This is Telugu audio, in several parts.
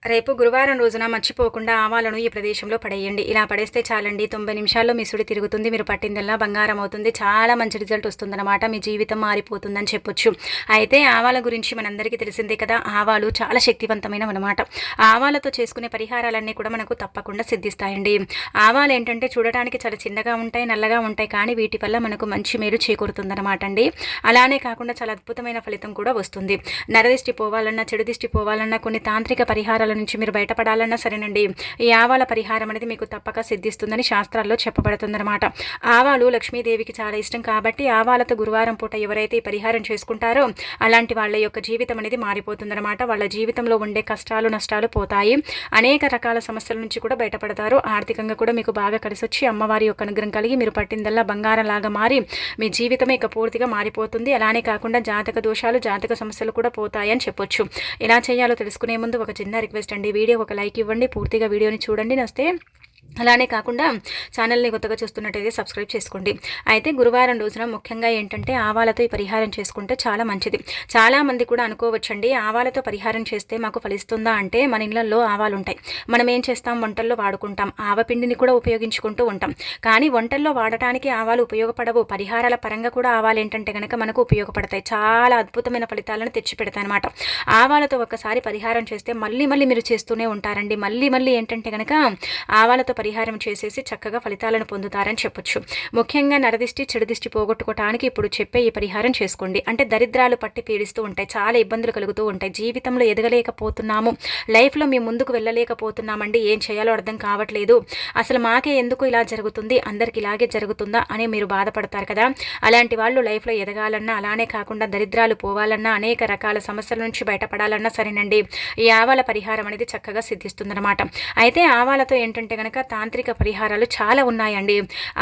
రేపు గురువారం రోజున మర్చిపోకుండా ఆవాలను ఈ ప్రదేశంలో పడేయండి. ఇలా పడేస్తే చాలండి, 90 నిమిషాల్లో మీ సుడి తిరుగుతుంది. మీరు పట్టిందల్లా బంగారం అవుతుంది. చాలా మంచి రిజల్ట్ వస్తుందన్నమాట. మీ జీవితం మారిపోతుందని చెప్పొచ్చు. అయితే ఆవాల గురించి మనందరికీ తెలిసిందే కదా. ఆవాలు చాలా శక్తివంతమైనవన్నమాట. ఆవాలతో చేసుకునే పరిహారాలన్నీ కూడా మనకు తప్పకుండా సిద్ధిస్తాయండి. ఆవాలు ఏంటంటే చూడటానికి చాలా చిన్నగా ఉంటాయి, నల్లగా ఉంటాయి, కానీ వీటి వల్ల మనకు మంచి మేలు చేకూరుతుందన్నమాట అండి. అలానే కాకుండా చాలా అద్భుతమైన ఫలితం కూడా వస్తుంది. నరదిష్టి పోవాలన్నా, చెడు దిష్టి పోవాలన్నా, కొన్ని తాంత్రిక పరిహారాల నుంచి మీరు బయటపడాలన్నా సరేనండి, ఈ ఆవాల పరిహారం అనేది మీకు తప్పక సిద్ధిస్తుందని శాస్త్రాల్లో చెప్పబడుతుందన్నమాట. ఆవాలు లక్ష్మీదేవికి చాలా ఇష్టం కాబట్టి ఆవాలతో గురువారం పూట ఎవరైతే ఈ పరిహారం చేసుకుంటారో అలాంటి వాళ్ళ యొక్క జీవితం అనేది మారిపోతుందన్నమాట. వాళ్ళ జీవితంలో ఉండే కష్టాలు నష్టాలు పోతాయి. అనేక రకాల సమస్యల నుంచి కూడా బయటపడతారు. ఆర్థికంగా కూడా మీకు బాగా కలిసి వచ్చి అమ్మవారి యొక్క అనుగ్రహం కలిగి మీరు పట్టిందల్లా బంగారం లాగా మారి మీ జీవితమే ఇక పూర్తిగా మారిపోతుంది. అలానే కాకుండా జాతక దోషాలు, జాతక సమస్యలు కూడా పోతాయని చెప్పొచ్చు. ఎలా చేయాలో తెలుసుకునే ముందు ఒక చిన్న రిక్వెస్ట్ అండి, వీడియో ఒక లైక్ ఇవ్వండి, పూర్తిగా వీడియోని చూడండి, నస్తే అలానే కాకుండా ఛానల్ని కొత్తగా చూస్తున్నట్టయితే సబ్స్క్రైబ్ చేసుకోండి. అయితే గురువారం రోజున ముఖ్యంగా ఏంటంటే ఆవాలతో ఈ పరిహారం చేసుకుంటే చాలా మంచిది. చాలామంది కూడా అనుకోవచ్చండి, ఆవాలతో పరిహారం చేస్తే మాకు ఫలిస్తుందా అంటే, మన ఇళ్లలో ఆవాలు ఉంటాయి, మనం ఏం చేస్తాం, వంటల్లో వాడుకుంటాం, ఆవపిండిని కూడా ఉపయోగించుకుంటూ ఉంటాం. కానీ వంటల్లో వాడటానికి ఆవాలు ఉపయోగపడవు. పరిహారాల పరంగా కూడా ఆవాలు ఏంటంటే కనుక మనకు ఉపయోగపడతాయి. చాలా అద్భుతమైన ఫలితాలను తెచ్చిపెడతాయి అనమాట. ఆవాలతో ఒక్కసారి పరిహారం చేస్తే మళ్ళీ మళ్ళీ మీరు చేస్తూనే ఉంటారండి. మళ్ళీ మళ్ళీ ఏంటంటే కనుక ఆవాలతో పరిహారం చేసేసి చక్కగా ఫలితాలను పొందుతారని చెప్పొచ్చు. ముఖ్యంగా నరదిష్టి, చెడు దిష్టి పోగొట్టుకోవడానికి ఇప్పుడు చెప్పే ఈ పరిహారం చేసుకోండి. అంటే దరిద్రాలు పట్టి పీడిస్తూ ఉంటాయి, చాలా ఇబ్బందులు కలుగుతూ ఉంటాయి, జీవితంలో ఎదగలేకపోతున్నాము, లైఫ్లో మేము ముందుకు వెళ్ళలేకపోతున్నామండి, ఏం చేయాలో అర్థం కావట్లేదు, అసలు మాకే ఎందుకు ఇలా జరుగుతుంది, అందరికి ఇలాగే జరుగుతుందా అని మీరు బాధపడతారు కదా. అలాంటి వాళ్ళు లైఫ్లో ఎదగాలన్నా, అలానే కాకుండా దరిద్రాలు పోవాలన్నా, అనేక రకాల సమస్యల నుంచి బయటపడాలన్నా సరేనండి, ఈ ఆవాల పరిహారం అనేది చక్కగా సిద్ధిస్తుందన్నమాట. అయితే ఆవాలతో ఏంటంటే కనుక తాంత్రిక పరిహారాలు చాలా ఉన్నాయండి.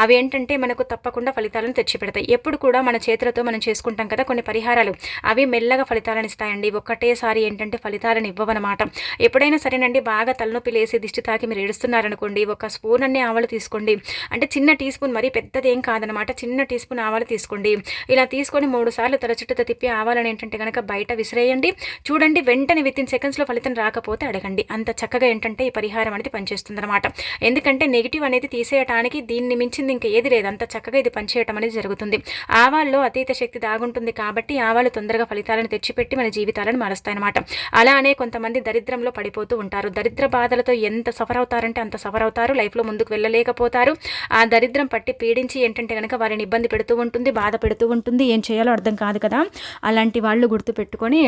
అవి ఏంటంటే మనకు తప్పకుండా ఫలితాలను తెచ్చిపెడతాయి. ఎప్పుడు కూడా మన చేతులతో మనం చేసుకుంటాం కదా కొన్ని పరిహారాలు, అవి మెల్లగా ఫలితాలను ఇస్తాయండి. ఒక్కటేసారి ఏంటంటే ఫలితాలను ఇవ్వవన్నమాట. ఎప్పుడైనా సరేనండి, బాగా తలనొప్పి లేసి దిష్టి తాకి మీరు ఏడుస్తున్నారనుకోండి, ఒక స్పూన్ అన్ని ఆవాలు తీసుకోండి. అంటే చిన్న టీ స్పూన్, మరీ పెద్దదేం కాదనమాట, చిన్న టీ స్పూన్ ఆవాలు తీసుకోండి. ఇలా తీసుకొని 3 సార్లు తల చుట్టూ తిప్పి ఆవాలను ఏంటంటే కనుక బయట విసిరేయండి. చూడండి, వెంటనే వితిన్ సెకండ్స్లో ఫలితం రాకపోతే అడగండి. అంత చక్కగా ఏంటంటే ఈ పరిహారం అనేది పనిచేస్తుంది అనమాట. ఎందుకంటే నెగిటివ్ అనేది తీసేయడానికి దీన్ని మించింది ఇంకా ఏది లేదు, అంత చక్కగా ఇది పనిచేయటం అనేది జరుగుతుంది. ఆవాల్లో అతీత శక్తి దాగుంటుంది కాబట్టి ఆవాలు తొందరగా ఫలితాలను తెచ్చిపెట్టి మన జీవితాలను మారుస్తాయన్నమాట. అలానే కొంతమంది దరిద్రంలో పడిపోతూ ఉంటారు. దరిద్ర బాధలతో ఎంత సఫర్ అవుతారంటే అంత సఫర్ అవుతారు, లైఫ్లో ముందుకు వెళ్ళలేకపోతారు. ఆ దరిద్రం పట్టి పీడించి ఏంటంటే కనుక వారిని ఇబ్బంది పెడుతూ ఉంటుంది, బాధ పెడుతూ ఉంటుంది, ఏం చేయాలో అర్థం కాదు కదా. అలాంటి వాళ్ళు గుర్తు పెట్టుకొని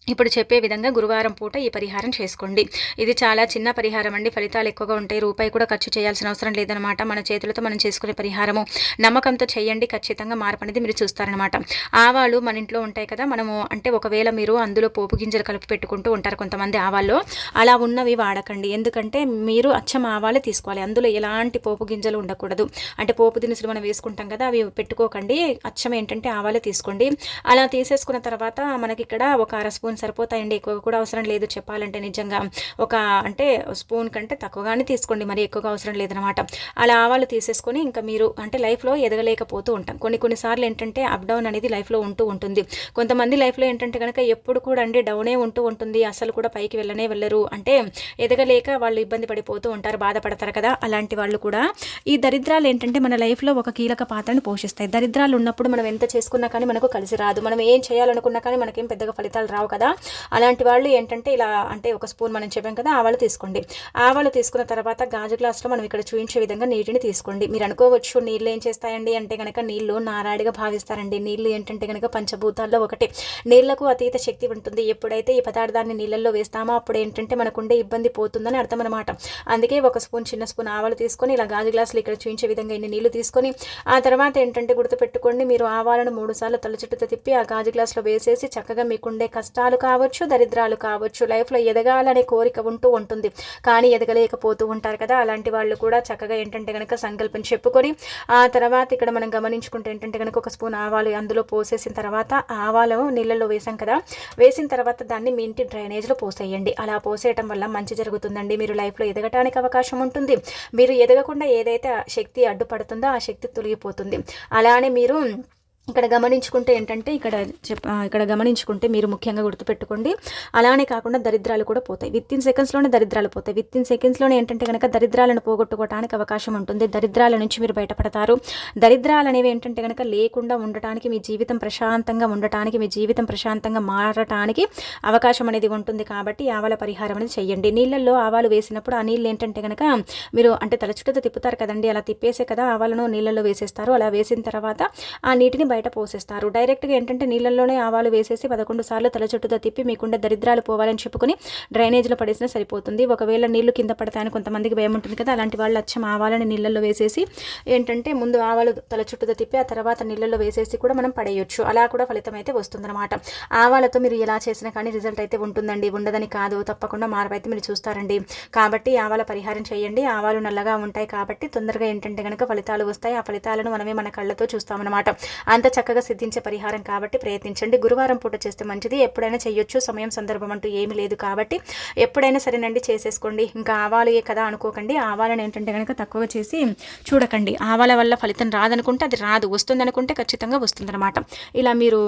ఇప్పుడు చెప్పే విధంగా గురువారం పూట ఈ పరిహారం చేసుకోండి. ఇది చాలా చిన్న పరిహారం అండి, ఫలితాలు ఎక్కువగా ఉంటాయి, రూపాయి కూడా ఖర్చు చేయాల్సిన అవసరం లేదనమాట. మన చేతులతో మనం చేసుకునే పరిహారము, నమ్మకంతో చేయండి, ఖచ్చితంగా మార్పు అనేది మీరు చూస్తారనమాట. ఆవాలు మన ఇంట్లో ఉంటాయి కదా, మనము అంటే ఒకవేళ మీరు అందులో పోపు గింజలు కలిపి పెట్టుకుంటూ ఉంటారు కొంతమంది ఆవాల్లో, అలా ఉన్నవి వాడకండి. ఎందుకంటే మీరు అచ్చం ఆవాలు తీసుకోవాలి, అందులో ఎలాంటి పోపు గింజలు ఉండకూడదు. అంటే పోపు దినుసులు మనం వేసుకుంటాం కదా, అవి పెట్టుకోకండి, అచ్చం ఏంటంటే ఆవాలు తీసుకోండి. అలా తీసేసుకున్న తర్వాత మనకి ఇక్కడ ఒక అర స్పూన్ సరిపోతాయండి, ఎక్కువ కూడా అవసరం లేదు చెప్పాలంటే. నిజంగా ఒక అంటే స్పూన్ కంటే తక్కువగానే తీసుకోండి, మరి ఎక్కువగా అవసరం లేదనమాట. అలా ఆవాలు తీసేసుకొని ఇంకా మీరు అంటే లైఫ్లో ఎదగలేకపోతూ ఉంటాం. కొన్నిసార్లు ఏంటంటే అప్ డౌన్ అనేది లైఫ్లో ఉంటూ ఉంటుంది. కొంతమంది లైఫ్లో ఏంటంటే కనుక ఎప్పుడు కూడా అండి డౌనే ఉంటూ ఉంటుంది, అసలు కూడా పైకి వెళ్ళరు, అంటే ఎదగలేక వాళ్ళు ఇబ్బంది పడిపోతూ ఉంటారు, బాధపడతారు కదా. అలాంటి వాళ్ళు కూడా ఈ దరిద్రాలు ఏంటంటే మన లైఫ్లో ఒక కీలక పాత్రను పోషిస్తాయి. దరిద్రాలు ఉన్నప్పుడు మనం ఎంత చేసుకున్నా కానీ మనకు కలిసి రాదు, మనం ఏం చేయాలనుకున్నా కానీ మనకేం పెద్దగా ఫలితాలు రావు కదా. అలాంటి వాళ్ళు ఏంటంటే ఇలా అంటే ఒక స్పూన్ మనం చెప్పాం కదా ఆవాలు తీసుకోండి. ఆవాలు తీసుకున్న తర్వాత గాజు గ్లాసులో మనం ఇక్కడ చూపించే విధంగా నీటిని తీసుకోండి. మీరు అనుకోవచ్చు నీళ్ళు ఏం చేస్తాయండి అంటే కనుక, నీళ్లు నారాడిగా భావిస్తారండి. నీళ్లు ఏంటంటే కనుక పంచభూతాల్లో ఒకటి, నీళ్లకు అతీత శక్తి ఉంటుంది. ఎప్పుడైతే ఈ పదార్థాన్ని నీళ్ళల్లో వేస్తామో అప్పుడు ఏంటంటే మనకుండే ఇబ్బంది పోతుందని అర్థం అనమాట. అందుకే ఒక స్పూన్, చిన్న స్పూన్ ఆవాలు తీసుకొని ఇలా గాజు గ్లాసులు ఇక్కడ చూపించే విధంగా ఇన్ని నీళ్లు తీసుకొని ఆ తర్వాత ఏంటంటే గుర్తుపెట్టుకోండి, మీరు ఆవాలను 3 సార్లు తల చుట్టూ తిప్పి ఆ గాజు గ్లాసులో వేసేసి చక్కగా మీకుండే కష్టాలు కావచ్చు, దరిద్రాలు కావచ్చు, లైఫ్లో ఎదగాలనే కోరిక ఉంటూ ఉంటుంది కానీ ఎదగలేకపోతూ ఉంటారు కదా. అలాంటి వాళ్ళు కూడా చక్కగా ఏంటంటే కనుక సంకల్పం చెప్పుకొని ఆ తర్వాత ఇక్కడ మనం గమనించుకుంటే ఏంటంటే కనుక ఒక స్పూన్ ఆవాలు అందులో పోసేసిన తర్వాత ఆవాలు నీళ్ళల్లో వేసాం కదా, వేసిన తర్వాత దాన్ని మీ ఇంటి డ్రైనేజ్లో పోసేయండి. అలా పోసేయటం వల్ల మంచి జరుగుతుందండి, మీరు లైఫ్లో ఎదగటానికి అవకాశం ఉంటుంది. మీరు ఎదగకుండా ఏదైతే శక్తి అడ్డుపడుతుందో ఆ శక్తి తొలగిపోతుంది. అలానే మీరు ఇక్కడ గమనించుకుంటే ఏంటంటే ఇక్కడ గమనించుకుంటే మీరు ముఖ్యంగా గుర్తుపెట్టుకోండి. అలానే కాకుండా దరిద్రాలు కూడా పోతాయి. వితిన్ సెకండ్స్లోనే దరిద్రాలు పోతాయి. వితిన్ సెకండ్స్లోనే ఏంటంటే కనుక దరిద్రాలను పోగొట్టుకోవడానికి అవకాశం ఉంటుంది. దరిద్రాల నుంచి మీరు బయటపడతారు. దరిద్రాలు అనేవి ఏంటంటే కనుక లేకుండా ఉండటానికి, మీ జీవితం ప్రశాంతంగా ఉండటానికి, మీ జీవితం ప్రశాంతంగా మారటానికి అవకాశం అనేది ఉంటుంది. కాబట్టి ఆవాల పరిహారం అనేది చేయండి. నీళ్ళల్లో ఆవాలు వేసినప్పుడు ఆ నీళ్ళు ఏంటంటే కనుక మీరు అంటే తల చుట్టూ తిప్పుతారు కదండి, అలా తిప్పేసే కదా ఆవాలను నీళ్ళల్లో వేసేస్తారు. అలా వేసిన తర్వాత ఆ నీటిని బయట పోసేస్తారు. డైరెక్ట్గా ఏంటంటే నీళ్ళల్లోనే ఆవాలు వేసేసి 11 సార్లు తల చుట్టూతో తిప్పి మీకుండే దరిద్రాలు పోవాలని చెప్పుకుని డ్రైనేజ్లో పడేసినా సరిపోతుంది. ఒకవేళ నీళ్లు కింద పడతాయని కొంతమందికి భయం ఉంటుంది కదా, అలాంటి వాళ్ళు అచ్చం ఆవాలని నీళ్ళల్లో వేసేసి ఏంటంటే ముందు ఆవాలు తల చుట్టూతో తిప్పి ఆ తర్వాత నీళ్ళల్లో వేసేసి కూడా మనం పడేయొచ్చు. అలా కూడా ఫలితం అయితే వస్తుందన్నమాట. ఆవాలతో మీరు ఎలా చేసినా కానీ రిజల్ట్ అయితే ఉంటుందండి, ఉండదని కాదు, తప్పకుండా మార్పు అయితే మీరు చూస్తారండి. కాబట్టి ఆవాల పరిహారం చేయండి. ఆవాలు నల్లగా ఉంటాయి కాబట్టి తొందరగా ఏంటంటే కనుక ఫలితాలు వస్తాయి. ఆ ఫలితాలను మనమే మన కళ్ళతో చూస్తామన్నమాట. అంత చక్కగా సిద్ధించే పరిహారం కాబట్టి ప్రయత్నించండి. గురువారం పూట చేస్తే మంచిది. ఎప్పుడైనా చేయొచ్చు, సమయం సందర్భం అంటూ ఏమీ లేదు కాబట్టి ఎప్పుడైనా సరేనండి చేసేసుకోండి. ఇంకా ఆవాలే కదా అనుకోకండి. ఆవాలను ఏంటంటే కనుక తక్కువ చేసి చూడకండి. ఆవాల వల్ల ఫలితం రాదనుకుంటే అది రాదు, వస్తుందనుకుంటే ఖచ్చితంగా వస్తుందన్నమాట. ఇలా మీరు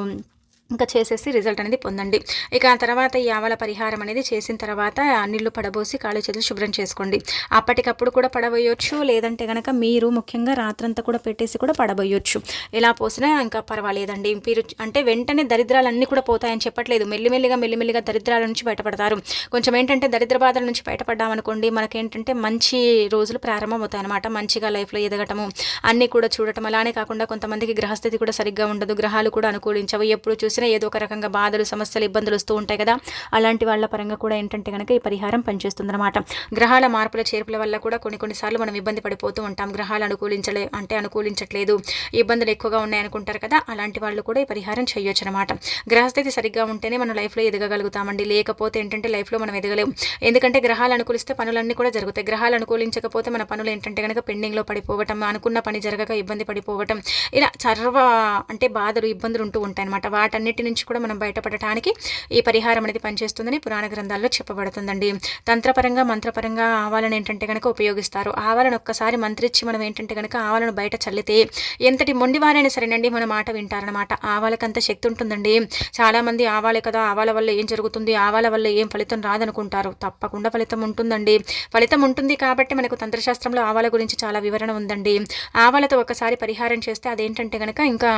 ఇంకా చేసేసి రిజల్ట్ అనేది పొందండి. ఇక ఆ తర్వాత ఈ ఆవాల పరిహారం అనేది చేసిన తర్వాత నీళ్లు పడబోసి కాళ్ళు చేతులు శుభ్రం చేసుకోండి. అప్పటికప్పుడు కూడా పడబోయొచ్చు, లేదంటే కనుక మీరు ముఖ్యంగా రాత్రంతా కూడా పెట్టేసి కూడా పడబోయొచ్చు. ఎలా పోసినా ఇంకా పర్వాలేదండి. మీరు అంటే వెంటనే దరిద్రాలన్నీ కూడా పోతాయని చెప్పట్లేదు. మెల్లిమెల్లిగా దరిద్రాల నుంచి బయటపడతారు. కొంచెం ఏంటంటే దరిద్ర బాధల నుంచి బయటపడ్డామనుకోండి, మనకేంటంటే మంచి రోజులు ప్రారంభమవుతాయి అనమాట. మంచిగా లైఫ్లో ఎదగటము అన్నీ కూడా చూడటం. అలానే కాకుండా కొంతమందికి గ్రహస్థితి కూడా సరిగ్గా ఉండదు, గ్రహాలు కూడా అనుకూలించవు. ఎప్పుడు చూసినా ఏదో ఒక రకంగా బాధలు, సమస్యలు, ఇబ్బందులు వస్తూ ఉంటాయి కదా, అలాంటి వాళ్ళ పరంగా కూడా ఏంటంటే కనుక ఈ పరిహారం పనిచేస్తుంది అనమాట. గ్రహాల మార్పుల చేర్పుల వల్ల కూడా కొన్నిసార్లు మనం ఇబ్బంది పడిపోతూ ఉంటాం. గ్రహాలు అనుకూలించట్లేదు, ఇబ్బందులు ఎక్కువగా ఉన్నాయనుకుంటారు కదా, అలాంటి వాళ్ళు కూడా ఈ పరిహారం చేయొచ్చు అనమాట. గ్రహస్థితి సరిగ్గా ఉంటేనే మనం లైఫ్లో ఎదగగలుగుతామండి. లేకపోతే ఏంటంటే లైఫ్లో మనం ఎదగలేము. ఎందుకంటే గ్రహాలు అనుకూలిస్తే పనులన్నీ కూడా జరుగుతాయి. గ్రహాలు అనుకూలించకపోతే మన పనులు ఏంటంటే కనుక పెండింగ్లో పడిపోవటం, అనుకున్న పని జరగక ఇబ్బంది పడిపోవటం, ఇలా అంటే బాధలు, ఇబ్బందులు ఉంటూ ఉంటాయి అనమాట. వాటన్నిటి నుంచి కూడా మనం బయటపడటానికి ఈ పరిహారం అనేది పనిచేస్తుందని పురాణ గ్రంథాల్లో చెప్పబడుతుందండి. తంత్రపరంగా, మంత్రపరంగా ఆవాలను ఏంటంటే కనుక ఉపయోగిస్తారు. ఆవాలను ఒక్కసారి మంత్రిచ్చి మనం ఏంటంటే కనుక ఆవాలను బయట చల్లితే ఎంతటి మొండివారైనా సరేనండి మన మాట వింటారనమాట. ఆవాలకంత శక్తి ఉంటుందండి. చాలామంది ఆవాలే కదా, ఆవాల వల్ల ఏం జరుగుతుంది, ఆవాల వల్ల ఏం ఫలితం రాదనుకుంటారు. తప్పకుండా ఫలితం ఉంటుందండి. ఫలితం ఉంటుంది కాబట్టి మనకు తంత్రశాస్త్రంలో ఆవాల గురించి చాలా వివరణ ఉందండి. ఆవాలతో ఒకసారి పరిహారం చేస్తే అదేంటంటే కనుక ఇంకా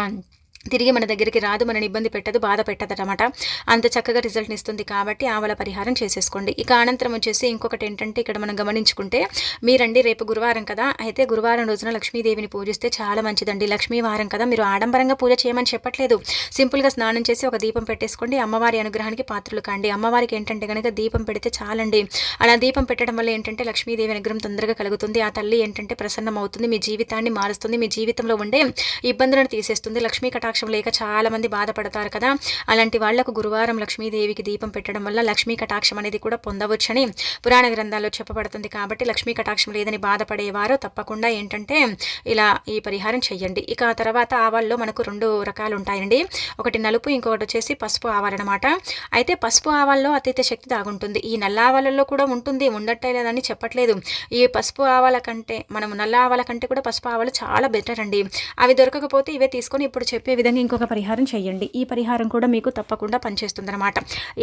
తిరిగి మన దగ్గరికి రాదు, మనని ఇబ్బంది పెట్టదు, బాధ పెట్టదన్నమాట. అంత చక్కగా రిజల్ట్ని ఇస్తుంది. కాబట్టి ఆవల పరిహారం చేసేసుకోండి. ఇక అనంతరం వచ్చేసి ఇంకొకటి ఏంటంటే ఇక్కడ మనం గమనించుకుంటే మీరండి రేపు గురువారం కదా, అయితే గురువారం రోజున లక్ష్మీదేవిని పూజిస్తే చాలా మంచిదండి. లక్ష్మీ వారం కదా, మీరు ఆడంబరంగా పూజ చేయమని చెప్పట్లేదు. సింపుల్గా స్నానం చేసి ఒక దీపం పెట్టేసుకోండి. అమ్మవారి అనుగ్రహానికి పాత్రలు కాండి. అమ్మవారికి ఏంటంటే కనుక దీపం పెడితే చాలండి. అలా దీపం పెట్టడం వల్ల ఏంటంటే లక్ష్మీదేవి అనుగ్రహం తొందరగా కలుగుతుంది. ఆ తల్లి ఏంటంటే ప్రసన్నం అవుతుంది, మీ జీవితాన్ని మారుస్తుంది, మీ జీవితంలో ఉండే ఇబ్బందులను తీసేస్తుంది. లక్ష్మీ కటాక్షం లేక చాలా మంది బాధపడతారు కదా, అలాంటి వాళ్లకు గురువారం లక్ష్మీదేవికి దీపం పెట్టడం వల్ల లక్ష్మీ కటాక్షం అనేది కూడా పొందవచ్చని పురాణ గ్రంథాల్లో చెప్పబడుతుంది. కాబట్టి లక్ష్మీ కటాక్షం లేదని బాధపడేవారు తప్పకుండా ఏంటంటే ఇలా ఈ పరిహారం చెయ్యండి. ఇక ఆ తర్వాత ఆవాల్లో మనకు 2 రకాలు ఉంటాయండి. ఒకటి నలుపు, ఇంకొకటి వచ్చేసి పసుపు ఆవాలన్నమాట. అయితే పసుపు ఆవాల్లో అతీత శక్తి దాగుంటుంది. ఈ నల్ల ఆవాలలో కూడా ఉంటుంది, ఉండట్టే లేదని చెప్పట్లేదు. ఈ పసుపు ఆవాల కంటే నల్ల ఆవాల కంటే కూడా పసుపు ఆవాలు చాలా బెటర్ అండి. అవి దొరకకపోతే ఇవే తీసుకొని ఇప్పుడు చెప్పే విధంగా ఇంకొక పరిహారం చేయండి. ఈ పరిహారం కూడా మీకు తప్పకుండా పనిచేస్తుంది అనమాట.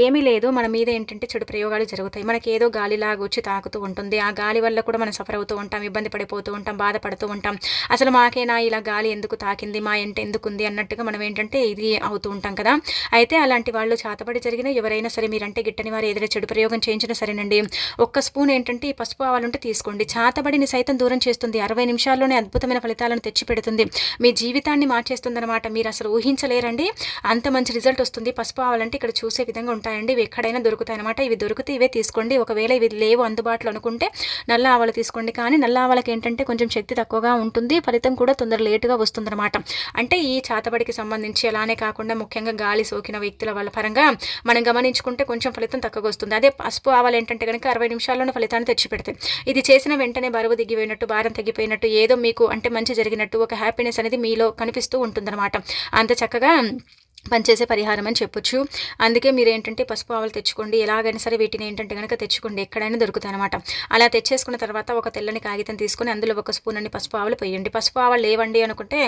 ఏమీ లేదు, మన మీద ఏంటంటే చెడు ప్రయోగాలు జరుగుతాయి. మనకి ఏదో గాలిలాగా వచ్చి తాకుతూ ఉంటుంది. ఆ గాలి వల్ల కూడా మనం సఫర్ అవుతూ ఉంటాం, ఇబ్బంది పడిపోతూ ఉంటాం, బాధపడుతూ ఉంటాం. అసలు మాకేనా ఇలా గాలి ఎందుకు తాకింది, మా ఎంట ఎందుకుంది అన్నట్టుగా మనం ఏంటంటే ఇది అవుతూ ఉంటాం కదా. అయితే అలాంటి వాళ్ళు చాతపడి జరిగిన ఎవరైనా సరే, మీరంటే గిట్టని వారు ఏదైనా చెడు ప్రయోగం చేయించినా సరేనండి, 1 స్పూన్ ఏంటంటే ఈ పసుపు ఆవాలుంటే తీసుకోండి. చాతబడిని సైతం దూరం చేస్తుంది. 60 నిమిషాల్లోనే అద్భుతమైన ఫలితాలను తెచ్చి పెడుతుంది. మీ జీవితాన్ని మార్చేస్తుంది అనమాట. మీరు అసలు ఊహించలేరండి, అంత మంచి రిజల్ట్ వస్తుంది. పసుపు ఆవాలంటే ఇక్కడ చూసే విధంగా ఉంటాయండి. ఇవి ఎక్కడైనా దొరుకుతాయి అనమాట. ఇవి దొరికితే ఇవే తీసుకోండి. ఒకవేళ ఇవి లేవు అందుబాటులో అనుకుంటే నల్ల ఆవాలు తీసుకోండి. కానీ నల్ల ఆవాలకి ఏంటంటే కొంచెం శక్తి తక్కువగా ఉంటుంది, ఫలితం కూడా తొందర లేటుగా వస్తుందన్నమాట. అంటే ఈ చాతబడికి సంబంధించి అలానే కాకుండా ముఖ్యంగా గాలి సోకిన వ్యక్తుల వల్ల పరంగా మనం గమనించుకుంటే కొంచెం ఫలితం తక్కువగా వస్తుంది. అదే పసుపు ఆవాలు ఏంటంటే కనుక 60 నిమిషాల్లోనే ఫలితాన్ని తెచ్చి పెడతాయి. ఇది చేసిన వెంటనే బరువు దిగిపోయినట్టు, భారం తగ్గిపోయినట్టు, ఏదో మీకు అంటే మంచి జరిగినట్టు ఒక హ్యాపీనెస్ అనేది మీలో కనిపిస్తూ ఉంటుందన్నమాట. అంత చక్కగా పనిచేసే పరిహారం అని చెప్పొచ్చు. అందుకే మీరేంటంటే పసుపు ఆవాలు తెచ్చుకోండి. ఎలాగైనా సరే వీటిని ఏంటంటే గనక తెచ్చుకోండి. ఎక్కడైనా దొరుకుతాయనమాట. అలా తెచ్చేసుకున్న తర్వాత ఒక తెల్లని కాగితం తీసుకొని అందులో ఒక స్పూన్ అన్ని పసుపు ఆవాలు పొయ్యండి. పసుపు ఆవాలు లేవండి అనుకుంటే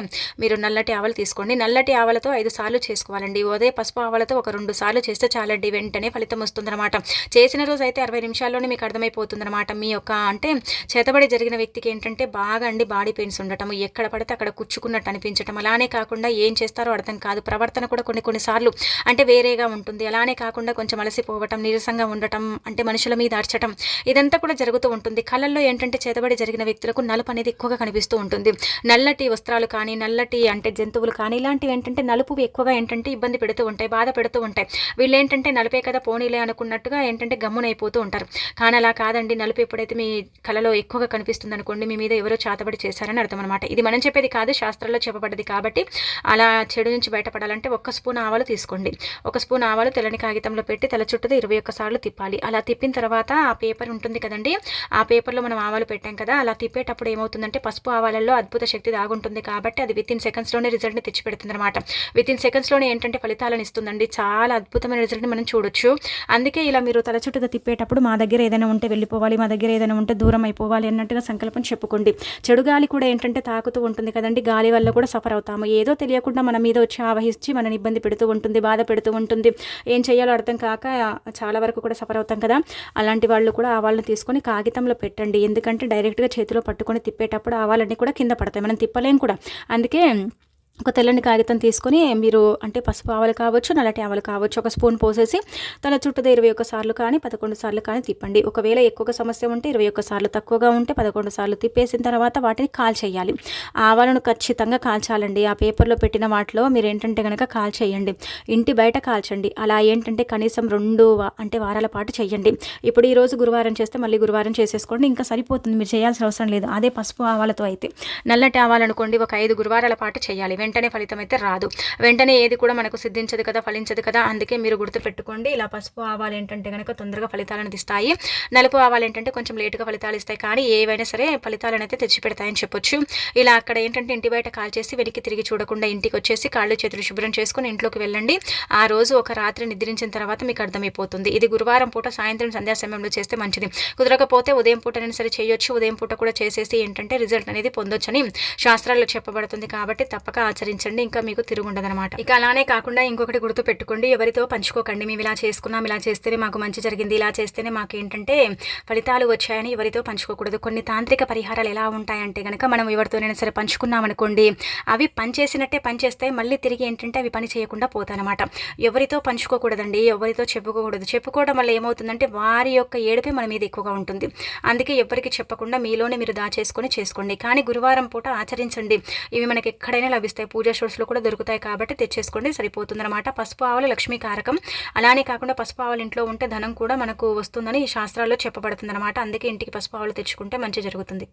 మీరు నల్లటి ఆవాలు తీసుకోండి. నల్లటి ఆవాలతో 5 సార్లు చేసుకోవాలండి. అదే పసుపు ఆవాలతో ఒక 2 సార్లు చేస్తే చాలండి. వెంటనే ఫలితం వస్తుందనమాట. చేసిన రోజు అయితే 60 నిమిషాల్లోనే మీకు అర్థమైపోతుందనమాట. మీ యొక్క అంటే చేతబడి జరిగిన వ్యక్తికి ఏంటంటే బాగా అండి బాడీ పెయిన్స్ ఉండటం, ఎక్కడ పడితే అక్కడ కుచ్చుకున్నట్టు అనిపించటం, అలానే కాకుండా ఏం చేస్తారో అర్థం కాదు. ప్రవర్తన కూడా కొన్నిసార్లు అంటే వేరేగా ఉంటుంది. అలానే కాకుండా కొంచెం అలసిపోవటం, నీరసంగా ఉండటం, అంటే మనుషుల మీద అర్చటం, ఇదంతా కూడా జరుగుతూ ఉంటుంది. కళ్ళల్లో ఏంటంటే చేతబడి జరిగిన వ్యక్తులకు నలుపు అనేది ఎక్కువగా కనిపిస్తూ ఉంటుంది. నల్లటి వస్త్రాలు కానీ, నల్లటి అంటే జంతువులు కానీ ఇలాంటివి ఏంటంటే నలుపు ఎక్కువగా ఏంటంటే ఇబ్బంది పెడుతూ ఉంటాయి, బాధ పెడుతూ ఉంటాయి. వీళ్ళు ఏంటంటే నలుపే కదా పోనీలే అనుకున్నట్టుగా ఏంటంటే గమ్మునైపోతూ ఉంటారు. కానీ అలా కాదండి. నలుపు ఎప్పుడైతే మీ కళలో ఎక్కువగా కనిపిస్తుంది అనుకోండి, మీ మీద ఎవరో చేతబడి చేశారని అర్థం అనమాట. ఇది మనం చెప్పేది కాదు, శాస్త్రాల్లో చెప్పబడ్డది. కాబట్టి అలా చెడు నుంచి బయటపడాలంటే 1 స్పూన్ ఆవాలు తీసుకోండి. 1 స్పూన్ ఆవాలు తెల్లని కాగితంలో పెట్టి తల చుట్టూ 21 సార్లు తిప్పాలి. అలా తిప్పిన తర్వాత ఆ పేపర్ ఉంటుంది కదండి, ఆ పేపర్లో మనం ఆవాలు పెట్టాం కదా, అలా తిప్పేటప్పుడు ఏమవుతుందంటే పసుపు ఆవాలలో అద్భుత శక్తి దాగుంటుంది. కాబట్టి అది వితిన్ సెకండ్స్లోనే రిజల్ట్ని తెచ్చిపెడుతుంది అనమాట. వితిన్ సెకండ్స్లోనే ఏంటంటే ఫలితాలను ఇస్తుందండి. చాలా అద్భుతమైన రిజల్ట్ని మనం చూడొచ్చు. అందుకే ఇలా మీరు తల చుట్టూ తిప్పేటప్పుడు మా దగ్గర ఏదైనా ఉంటే వెళ్ళిపోవాలి, మా దగ్గర ఏదైనా ఉంటే దూరం అయిపోవాలి అన్నట్టుగా సంకల్పం చెప్పుకోండి. చెడు గాలి కూడా ఏంటంటే తాకుతూ ఉంటుంది కదండి, గాలి వల్ల కూడా సఫర్ అవుతాము. ఏదో తెలియకుండా మన మీద వచ్చి ఆవహించి మనని ఇబ్బంది పెడుతూ ఉంటుంది, బాధ పెడుతూ ఉంటుంది. ఏం చేయాలో అర్థం కాక చాలా వరకు కూడా సఫర్ అవుతాం కదా. అలాంటి వాళ్ళు కూడా ఆవాలను తీసుకొని కాగితంలో పెట్టండి. ఎందుకంటే డైరెక్ట్గా చేతిలో పట్టుకొని తిప్పేటప్పుడు ఆవాలన్నీ కూడా కింద పడతాయి, మనం తిప్పలేం కూడా. అందుకే ఒక తెల్లని కాగితం తీసుకొని మీరు అంటే పసుపు ఆవాలు కావచ్చు, నల్లటి ఆవాలు కావచ్చు, 1 స్పూన్ పోసేసి తల చుట్టూ 21 సార్లు కానీ 11 సార్లు కానీ తిప్పండి. ఒకవేళ ఎక్కువగా సమస్య ఉంటే 21 సార్లు, తక్కువగా ఉంటే 11 సార్లు తిప్పేసిన తర్వాత వాటిని కాల్చేయాలి. ఆవాలను ఖచ్చితంగా కాల్చాలండి. ఆ పేపర్లో పెట్టిన వాటిలో మీరు ఏంటంటే కనుక కాల్చేయండి. ఇంటి బయట కాల్చండి. అలా ఏంటంటే కనీసం 2 అంటే వారాల పాటు చేయండి. ఇప్పుడు ఈ రోజు గురువారం చేస్తే మళ్ళీ గురువారం చేసేసుకోండి, ఇంకా సరిపోతుంది. మీరు చేయాల్సిన అవసరం లేదు. అదే పసుపు ఆవాలతో అయితే. నల్లటి ఆవాలు అనుకోండి, ఒక 5 గురువారాల పాటు చేయాలి. వెంటనే ఫలితం అయితే రాదు. వెంటనే ఏది కూడా మనకు సిద్ధించదు కదా, ఫలించదు కదా. అందుకే మీరు గుర్తుపెట్టుకోండి. ఇలా పసుపు ఆవాలు ఏంటంటే కనుక తొందరగా ఫలితాలను ఇస్తాయి. నలుపు ఆవాలు ఏంటంటే కొంచెం లేటుగా ఫలితాలు ఇస్తాయి. కానీ ఏవైనా సరే ఫలితాలను అయితే తెచ్చిపెడతాయని చెప్పొచ్చు. ఇలా అక్కడ ఏంటంటే ఇంటి బయట కాల్చేసి వెనక్కి తిరిగి చూడకుండా ఇంటికి వచ్చేసి కాళ్ళు చేతులు శుభ్రం చేసుకుని ఇంట్లోకి వెళ్ళండి. ఆ రోజు ఒక రాత్రి నిద్రించిన తర్వాత మీకు అర్థమైపోతుంది. ఇది గురువారం పూట సాయంత్రం సంధ్యా సమయంలో చేస్తే మంచిది. కుదరకపోతే ఉదయం పూటనైనా సరే చేయొచ్చు. ఉదయం పూట కూడా చేసేసి ఏంటంటే రిజల్ట్ అనేది పొందొచ్చని శాస్త్రాల్లో చెప్పబడుతుంది. కాబట్టి తప్పక ఆచరించండి, ఇంకా మీకు తిరుగుండదనమాట. ఇక అలానే కాకుండా ఇంకొకటి గుర్తు పెట్టుకోండి, ఎవరితో పంచుకోకండి. మేము ఇలా చేసుకున్నాం, ఇలా చేస్తేనే మాకు మంచి జరిగింది, ఇలా చేస్తేనే మాకు ఏంటంటే ఫలితాలు వచ్చాయని ఎవరితో పంచుకోకూడదు. కొన్ని తాంత్రిక పరిహారాలు ఎలా ఉంటాయంటే కనుక మనం ఎవరితోనైనా సరే పంచుకున్నాం అనుకోండి, అవి పనిచేసినట్టే పనిచేస్తాయి, మళ్ళీ తిరిగి ఏంటంటే అవి పని చేయకుండా పోతాయన్నమాట. ఎవరితో పంచుకోకూడదండి, ఎవరితో చెప్పుకోకూడదు. చెప్పుకోవడం వల్ల ఏమవుతుందంటే వారి యొక్క ఏడుపే మన మీద ఎక్కువగా ఉంటుంది. అందుకే ఎవరికి చెప్పకుండా మీలోనే మీరు దాచేసుకొని చేసుకోండి. కానీ గురువారం పూట ఆచరించండి. ఇవి మనకి ఎక్కడైనా లభిస్తాయి, పూజా స్టోర్స్లో కూడా దొరుకుతాయి. కాబట్టి తెచ్చేసుకోండి, సరిపోతుందన్నమాట. పసుపు ఆవాలు లక్ష్మీ కారకం. అలానే కాకుండా పసుపు ఆవాలు ఇంట్లో ఉంటే ధనం కూడా మనకు వస్తుందని ఈ శాస్త్రాల్లో చెప్పబడుతుందన్నమాట. అందుకే ఇంటికి పసుపు ఆవాలు తెచ్చుకుంటే మంచి జరుగుతుంది.